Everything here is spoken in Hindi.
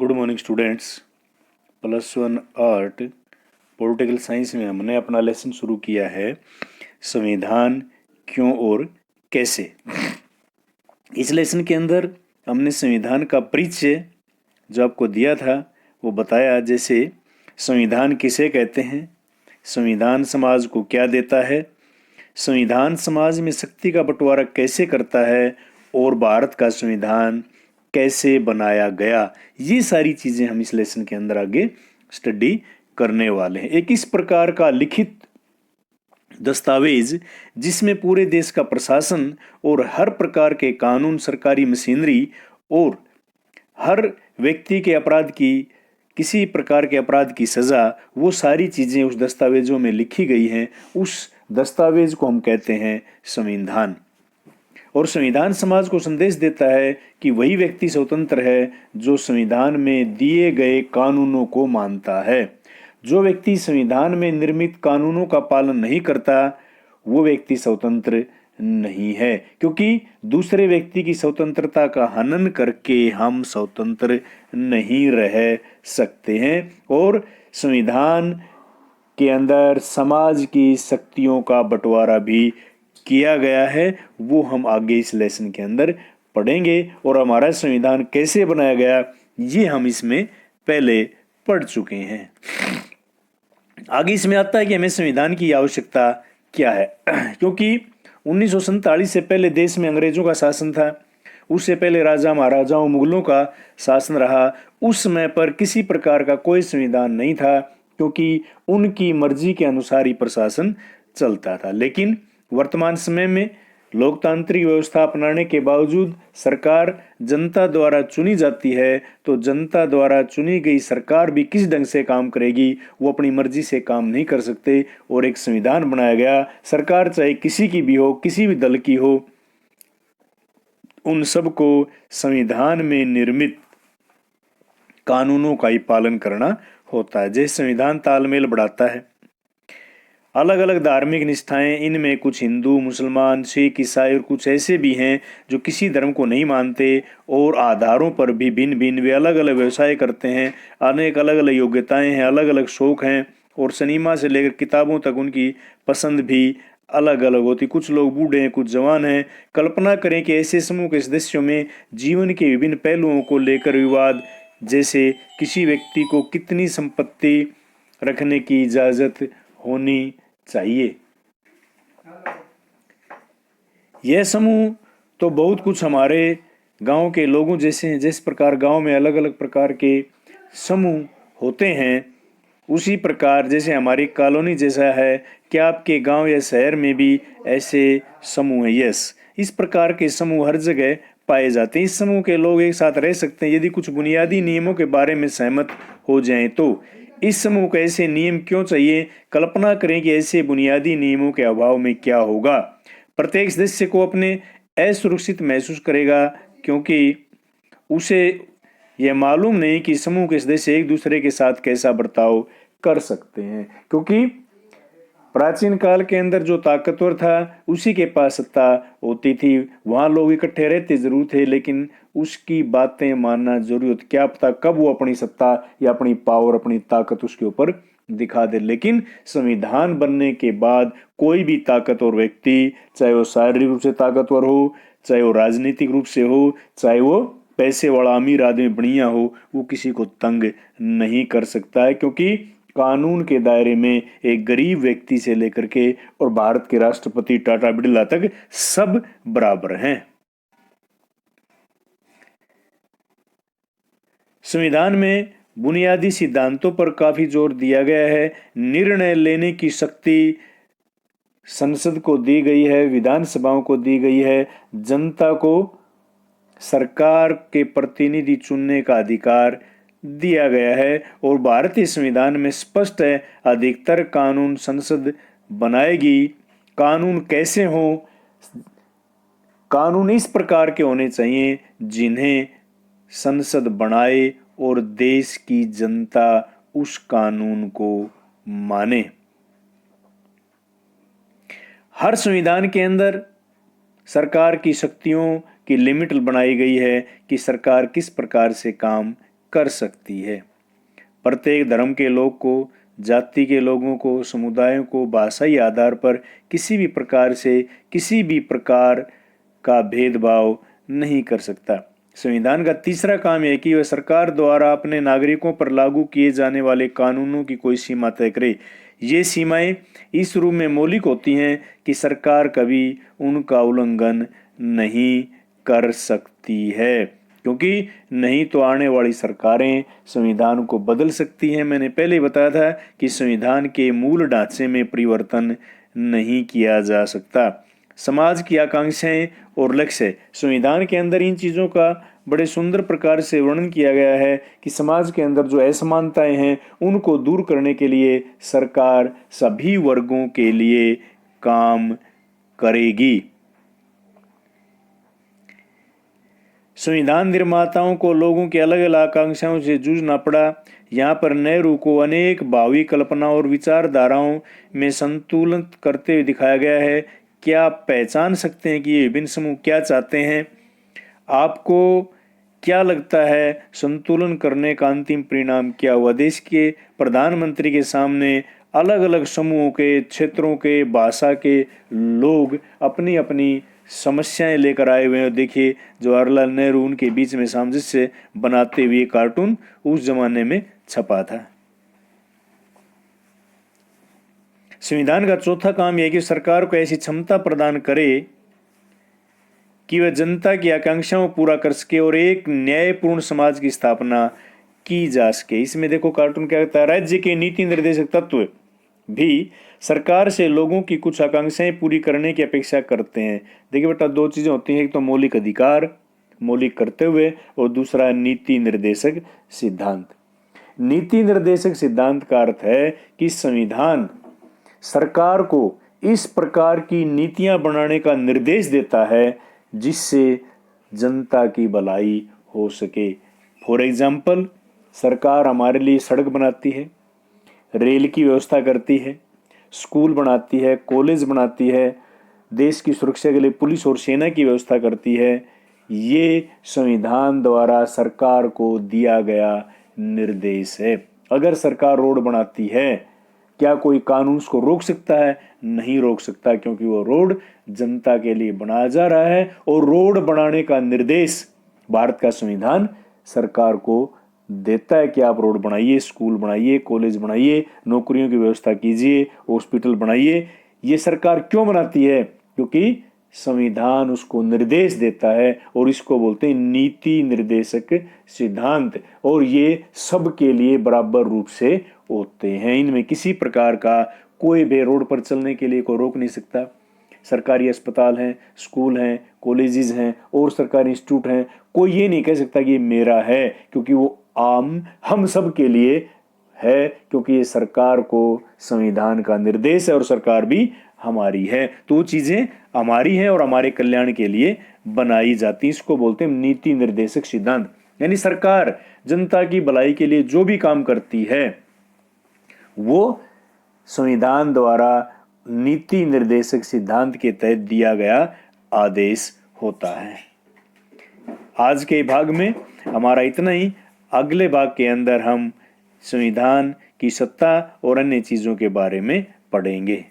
Good morning students. +1 art political science में हमने अपना लेसन शुरू किया है संविधान क्यों और कैसे। इस लेसन के अंदर हमने संविधान का परिचय जो आपको दिया था वो बताया, जैसे संविधान किसे कहते हैं, संविधान समाज को क्या देता है, संविधान समाज में शक्ति का बंटवारा कैसे करता है और भारत का संविधान कैसे बनाया गया। ये सारी चीज़ें हम इस लेसन के अंदर आगे स्टडी करने वाले हैं। एक इस प्रकार का लिखित दस्तावेज जिसमें पूरे देश का प्रशासन और हर प्रकार के कानून, सरकारी मशीनरी और हर व्यक्ति के अपराध की, किसी प्रकार के अपराध की सज़ा, वो सारी चीज़ें उस दस्तावेजों में लिखी गई हैं। उस दस्तावेज को हम कहते हैं संविधान। और संविधान समाज को संदेश देता है कि वही व्यक्ति स्वतंत्र है जो संविधान में दिए गए कानूनों को मानता है। जो व्यक्ति संविधान में निर्मित कानूनों का पालन नहीं करता वो व्यक्ति स्वतंत्र नहीं है, क्योंकि दूसरे व्यक्ति की स्वतंत्रता का हनन करके हम स्वतंत्र नहीं रह सकते हैं। और संविधान के अंदर समाज की शक्तियों का बंटवारा भी किया गया है, वो हम आगे इस लेसन के अंदर पढ़ेंगे। और हमारा संविधान कैसे बनाया गया ये हम इसमें पहले पढ़ चुके हैं। आगे इसमें आता है कि हमें संविधान की आवश्यकता क्या है क्योंकि 1947 से पहले देश में अंग्रेजों का शासन था। उससे पहले राजा महाराजाओं, मुगलों का शासन रहा। उस समय पर किसी प्रकार का कोई संविधान नहीं था, क्योंकि उनकी मर्जी के अनुसार ही प्रशासन चलता था। लेकिन वर्तमान समय में लोकतांत्रिक व्यवस्था अपनाने के बावजूद सरकार जनता द्वारा चुनी जाती है, तो जनता द्वारा चुनी गई सरकार भी किस ढंग से काम करेगी, वो अपनी मर्जी से काम नहीं कर सकते। और एक संविधान बनाया गया। सरकार चाहे किसी की भी हो, किसी भी दल की हो, उन सबको संविधान में निर्मित कानूनों का ही पालन करना होता है। जैसे संविधान तालमेल बढ़ाता है। अलग अलग धार्मिक निष्ठाएं, इनमें कुछ हिंदू, मुसलमान, सिख, ईसाई और कुछ ऐसे भी हैं जो किसी धर्म को नहीं मानते और आधारों पर भी भिन्न भिन्न वे अलग अलग व्यवसाय करते हैं। अनेक अलग अलग योग्यताएं हैं, अलग अलग शौक हैं और सिनेमा से लेकर किताबों तक उनकी पसंद भी अलग अलग होती। कुछ लोग बूढ़े हैं, कुछ जवान हैं। कल्पना करें कि ऐसे समूह के सदस्यों में जीवन के विभिन्न पहलुओं को लेकर विवाद, जैसे किसी व्यक्ति को कितनी संपत्ति रखने की इजाज़त होनी चाहिए। यह समूह तो बहुत कुछ हमारे गांव के लोगों जैसे हैं। जिस प्रकार गांव में अलग अलग प्रकार के समूह होते हैं, उसी प्रकार जैसे हमारी कॉलोनी जैसा है, क्या आपके गांव या शहर में भी ऐसे समूह हैं? यस, इस प्रकार के समूह हर जगह पाए जाते हैं। इस समूह के लोग एक साथ रह सकते हैं यदि कुछ बुनियादी नियमों के बारे में सहमत हो जाएं तो। इस समूह को ऐसे नियम क्यों चाहिए? कल्पना करें कि ऐसे बुनियादी नियमों के अभाव में क्या होगा। प्रत्येक सदस्य को अपने असुरक्षित महसूस करेगा, क्योंकि उसे यह मालूम नहीं कि समूह के सदस्य एक दूसरे के साथ कैसा बर्ताव कर सकते हैं। क्योंकि प्राचीन काल के अंदर जो ताकतवर था उसी के पास सत्ता होती थी। वहाँ लोग इकट्ठे रहते जरूर थे, लेकिन उसकी बातें मानना जरूरी होता। क्या पता कब वो अपनी सत्ता या अपनी पावर, अपनी ताकत उसके ऊपर दिखा दे। लेकिन संविधान बनने के बाद कोई भी ताकतवर व्यक्ति, चाहे वो शारीरिक रूप से ताकतवर हो, चाहे वो राजनीतिक रूप से हो, चाहे वो पैसे वाला अमीर आदमी बढ़िया हो, वो किसी को तंग नहीं कर सकता है। क्योंकि कानून के दायरे में एक गरीब व्यक्ति से लेकर के और भारत के राष्ट्रपति टाटा बिरला तक सब बराबर हैं। संविधान में बुनियादी सिद्धांतों पर काफी जोर दिया गया है। निर्णय लेने की शक्ति संसद को दी गई है, विधानसभाओं को दी गई है। जनता को सरकार के प्रतिनिधि चुनने का अधिकार दिया गया है। और भारतीय संविधान में स्पष्ट है, अधिकतर कानून संसद बनाएगी। कानून कैसे हो? कानून इस प्रकार के होने चाहिए जिन्हें संसद बनाए और देश की जनता उस कानून को माने। हर संविधान के अंदर सरकार की शक्तियों की लिमिट बनाई गई है कि सरकार किस प्रकार से काम कर सकती है। प्रत्येक धर्म के लोग को, जाति के लोगों को, समुदायों को भाषाई आधार पर किसी भी प्रकार से किसी भी प्रकार का भेदभाव नहीं कर सकता। संविधान का तीसरा काम है कि वह सरकार द्वारा अपने नागरिकों पर लागू किए जाने वाले कानूनों की कोई सीमा तय करे। ये सीमाएं इस रूप में मौलिक होती हैं कि सरकार कभी उनका उल्लंघन नहीं कर सकती है, क्योंकि नहीं तो आने वाली सरकारें संविधान को बदल सकती हैं। मैंने पहले बताया था कि संविधान के मूल ढांचे में परिवर्तन नहीं किया जा सकता। समाज की आकांक्षाएं और लक्ष्य, संविधान के अंदर इन चीज़ों का बड़े सुंदर प्रकार से वर्णन किया गया है कि समाज के अंदर जो असमानताएं हैं उनको दूर करने के लिए सरकार सभी वर्गों के लिए काम करेगी। संविधान निर्माताओं को लोगों की अलग अलग आकांक्षाओं से जूझना पड़ा। यहाँ पर नेहरू को अनेक भावी कल्पनाओं और विचारधाराओं में संतुलन करते हुए दिखाया गया है। क्या आप पहचान सकते हैं कि ये विभिन्न समूह क्या चाहते हैं? आपको क्या लगता है संतुलन करने का अंतिम परिणाम क्या हुआ? देश के प्रधानमंत्री के सामने अलग अलग समूहों के, क्षेत्रों के, भाषा के लोग अपनी अपनी समस्याएं लेकर आए हुए हैं। देखिए, जवाहरलाल नेहरू उनके बीच में सामंजस्य बनाते हुए कार्टून उस जमाने में छपा था। संविधान का चौथा काम यह है कि सरकार को ऐसी क्षमता प्रदान करे कि वह जनता की आकांक्षाओं को पूरा कर सके और एक न्यायपूर्ण समाज की स्थापना की जा सके। इसमें देखो कार्टून क्या कहता है, राज्य के नीति निर्देशक तत्व भी सरकार से लोगों की कुछ आकांक्षाएं पूरी करने की अपेक्षा करते हैं। देखिए बेटा, दो चीजें होती हैं, एक तो मौलिक अधिकार, मौलिक कर्तव्य, और दूसरा नीति निर्देशक सिद्धांत। नीति निर्देशक सिद्धांत का अर्थ है कि संविधान सरकार को इस प्रकार की नीतियां बनाने का निर्देश देता है जिससे जनता की भलाई हो सके। फॉर एग्जाम्पल, सरकार हमारे लिए सड़क बनाती है, रेल की व्यवस्था करती है, स्कूल बनाती है, कॉलेज बनाती है, देश की सुरक्षा के लिए पुलिस और सेना की व्यवस्था करती है। ये संविधान द्वारा सरकार को दिया गया निर्देश है। अगर सरकार रोड बनाती है, क्या कोई कानून उसको रोक सकता है? नहीं रोक सकता, क्योंकि वो रोड जनता के लिए बनाया जा रहा है और रोड बनाने का निर्देश भारत का संविधान सरकार को देता है कि आप रोड बनाइए, स्कूल बनाइए, कॉलेज बनाइए, नौकरियों की व्यवस्था कीजिए, हॉस्पिटल बनाइए। ये सरकार क्यों बनाती है? क्योंकि संविधान उसको निर्देश देता है और इसको बोलते हैं नीति निर्देशक सिद्धांत, और ये सबके लिए बराबर रूप से होते हैं। इनमें किसी प्रकार का कोई भी रोड पर चलने के लिए कोई रोक नहीं सकता। सरकारी अस्पताल हैं, स्कूल हैं, कॉलेजेस हैं और सरकारी इंस्टीट्यूट हैं, कोई ये नहीं कह सकता कि ये मेरा है, क्योंकि वो आम हम सब के लिए है, क्योंकि ये सरकार को संविधान का निर्देश है और सरकार भी हमारी है। तो वो चीजें हमारी हैं और हमारे कल्याण के लिए बनाई जाती। इसको बोलते हैं नीति निर्देशक सिद्धांत। यानी सरकार जनता की भलाई के लिए जो भी काम करती है वो संविधान द्वारा नीति निर्देशक सिद्धांत के तहत दिया गया आदेश होता है। आज के भाग में हमारा इतना ही। अगले भाग के अंदर हम संविधान की सत्ता और अन्य चीजों के बारे में पढ़ेंगे।